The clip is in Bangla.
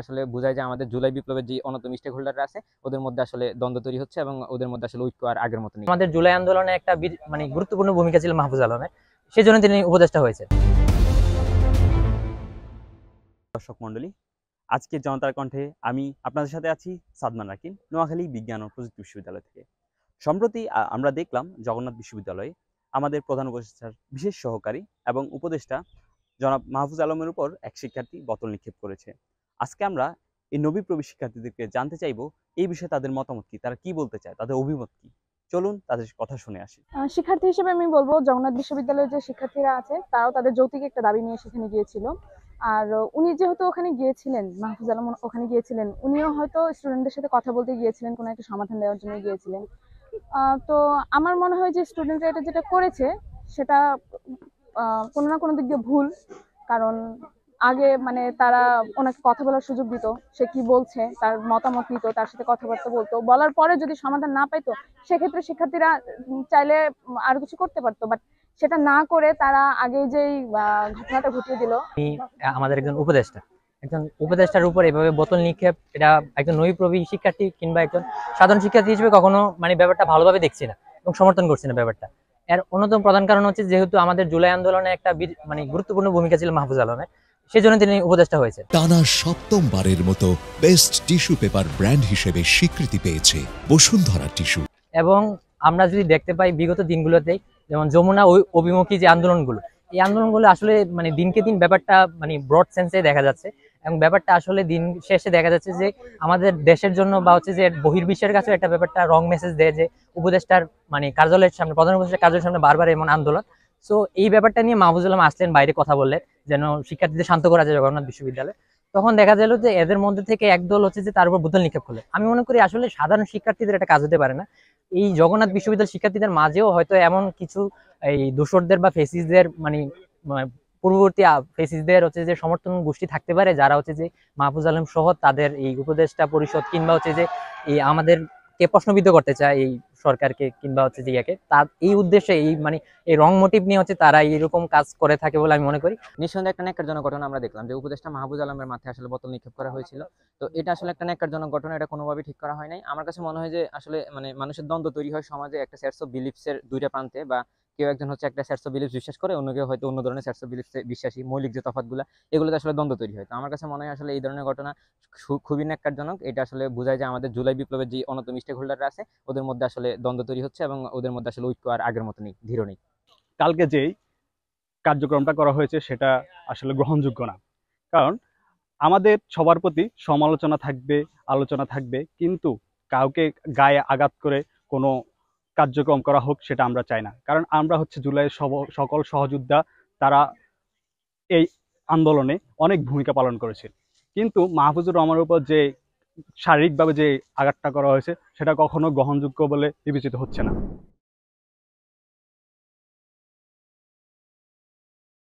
আসলে বোঝায় যে আমাদের জুলাই বিপ্লবের যে অন্যতম স্টেক হোল্ডাররা আছে ওদের মধ্যে আসলে দ্বন্দ্ব তৈরি হচ্ছে এবং ওদের মধ্যে আসলে ঐক্য আর আগের মতো নেই। আমাদের জুলাই আন্দোলনে একটা গুরুত্বপূর্ণ ভূমিকা ছিল মাহফুজ আলমের, সেজন্য তিনি উপদেষ্টা হয়েছে। দর্শক মণ্ডলী, আজকে জনতার কণ্ঠে আমি আপনাদের সাথে আছি সাদমান রাকিন, নোয়াখালী বিজ্ঞান ও প্রযুক্তি বিশ্ববিদ্যালয় থেকে। সম্প্রতি আমরা দেখলাম জগন্নাথ বিশ্ববিদ্যালয়ে আমাদের প্রধান উপদেষ্টার বিশেষ সহকারী এবং উপদেষ্টা জনাব মাহফুজ আলমের উপর এক শিক্ষার্থী বোতল নিক্ষেপ করেছে। আজকে আমরা এই নবীপ্রবী শিক্ষার্থীদেরকে জানতে চাইবো এই বিষয়ে তাদের মতামত কি, তারা কি বলতে চায়, তাদের অভিমত কি। চলুন তাদের কথা শুনে আসি। শিক্ষার্থী হিসেবে আমি বলবো জগন্নাথ বিশ্ববিদ্যালয়ের যে শিক্ষার্থীরা আছে তারাও তাদের যৌক্তিক একটা দাবি নিয়ে সেখানে গিয়েছিল। আর উনি যেহেতু ওখানে গিয়েছিলেন, মাহফুজ আলম ওখানে গিয়েছিলেন, উনিও হয়তো স্টুডেন্টদের সাথে কথা বলতে গিয়েছিলেন, কোনো একটা সমাধান দেওয়ার জন্য গিয়েছিলেন। তো আমার মনে হয় যে স্টুডেন্টরা এটা যেটা করেছে সেটা কোনো না কোনো দিক দিয়ে ভুল। কারণ আগে মানে তারা ওনাকে কথা বলার সুযোগ দিত, সে কি বলছে তার মতামত নিত, তার সাথে কথাবার্তা বলতো, বলার পরে যদি সমাধান না পাইতো সেক্ষেত্রে শিক্ষার্থীরা চাইলে আরো কিছু করতে পারতো, বাট সেটা না করে তারা আগে যেই ঘটনাটা ঘটিয়ে দিল। আমাদের একজন উপদেষ্টার উপর এভাবে বোতল নিক্ষেপ, এটা একজন নবীপ্রবী শিক্ষার্থী কিংবা একজন সাধারণ শিক্ষার্থী হিসেবে কখনো ব্যাপারটা ভালোভাবে দেখছি না এবং সমর্থন করছি না ব্যাপারটা। এর অন্যতম প্রধান কারণ হচ্ছে যেহেতু আমাদের জুলাই আন্দোলনে একটা গুরুত্বপূর্ণ ভূমিকা ছিল মাহফুজ আলমের, সেজন্য তিনি উপদেষ্টা হয়েছে। টানা সপ্তমবারের মতো বেস্ট টিস্যু পেপার ব্র্যান্ড হিসেবে স্বীকৃতি পেয়েছে বসুন্ধরা টিস্যু। এবং আমরা যদি দেখতে পাই বিগত দিনগুলোতে যেমন যমুনা অভিমুখী যে আন্দোলনগুলো, এই আন্দোলনগুলো আসলে দিনকে দিন ব্যাপারটা ব্রড সেন্সে দেখা যাচ্ছে এবং ব্যাপারটা আসলে দিন শেষে দেখা যাচ্ছে যে আমাদের দেশের জন্য বা হচ্ছে যে বহির্বিশ্বের কাছে একটা ব্যাপারটা রং মেসেজ দেয় যে উপদেষ্টার কার্যালয়ের সামনে, প্রধান উপদেষ্টার কার্যালয়ের সামনে বারবার এমন আন্দোলন। সো এই ব্যাপারটা নিয়ে মাহফুজ আলম আসলেন, বাইরে কথা বললেন যেন শিক্ষার্থীদের শান্ত করা যায় জগন্নাথ বিশ্ববিদ্যালয়ে। তখন দেখা গেল যে এদের মধ্যে থেকে একদল হচ্ছে যে তার উপর বোতল নিক্ষেপ করলেন। আমি মনে করি আসলে সাধারণ শিক্ষার্থীদের একটা কাজ হতে পারে না, এই জগন্নাথ বিশ্ববিদ্যালয় শিক্ষার্থীদের মাঝেও হয়তো এমন কিছু এই দোসরদের বা ফেসিসদের পূর্ববর্তী ফেসিসদের হচ্ছে যে সমর্থন গোষ্ঠী থাকতে পারে, যারা হচ্ছে যে মাহফুজ আলম সহ তাদের এই উপদেষ্টা পরিষদ কিংবা হচ্ছে যে এই আমাদেরকে প্রশ্নবিদ্ধ করতে চায় এই সরকারকে কিংবা হচ্ছে যে ইয়াকে, তার এই উদ্দেশ্যে এই রং মোটিভ নিয়ে হচ্ছে তারা এইরকম কাজ করে থাকে বলে আমি মনে করি। নিঃসন্দেহে একটা ন্যাক্কারজনক ঘটনা আমরা দেখলাম যে উপদেষ্টা মাহফুজ আলমের মাথায় আসলে বোতল নিক্ষেপ করা হয়েছিল। তো এটা আসলে একটা ন্যাক্কারজনক ঘটনা, এটা কোনোভাবেই ঠিক করা হয় নাই। আমার কাছে মনে হয় যে আসলে মানুষের দ্বন্দ্ব তৈরি হয় সমাজে একটা সেটস অফ বিলিফসের দুইটা প্রান্তে, বা কেউ একজন হচ্ছে একটা সেটস অফ বিলিফস বিশ্বাস করে, অন্য কেউ হয়তো অন্য ধরনের সেটস অফ বিলিফসে বিশ্বাসী। মৌলিক যে তফাৎগুলো এগুলোতে আসলে দ্বন্দ্ব তৈরি হয়। তো আমার কাছে মনে হয় আসলে এই ধরনের ঘটনা খুবই ন্যাক্কারজনক। এটা আসলে বোঝায় যে আমাদের জুলাই বিপ্লবের যে অন্যতম স্টেক হোল্ডাররা আছে ওদের মধ্যে আসলে দ্বন্দ্ব তৈরি হচ্ছে এবং ওদের মধ্যে আসলে ঐক্য আর আগের মতো নেই, দৃঢ় নেই। কালকে যেই কার্যক্রমটা করা হয়েছে সেটা আসলে গ্রহণযোগ্য না। কারণ আমাদের সবার প্রতি সমালোচনা থাকবে, আলোচনা থাকবে, কিন্তু কাউকে গায়ে আঘাত করে কোনো কার্যক্রম করা হোক সেটা আমরা চাই না। কারণ আমরা হচ্ছে জুলাইয়ের সকল সহযোদ্ধা, তারা এই আন্দোলনে অনেক ভূমিকা পালন করেছে। কিন্তু মাহফুজুর রহমানের উপর যে শারীরিকভাবে যে আঘাতটা করা হয়েছে সেটা কখনো গ্রহণযোগ্য বলে বিবেচিত হচ্ছে না।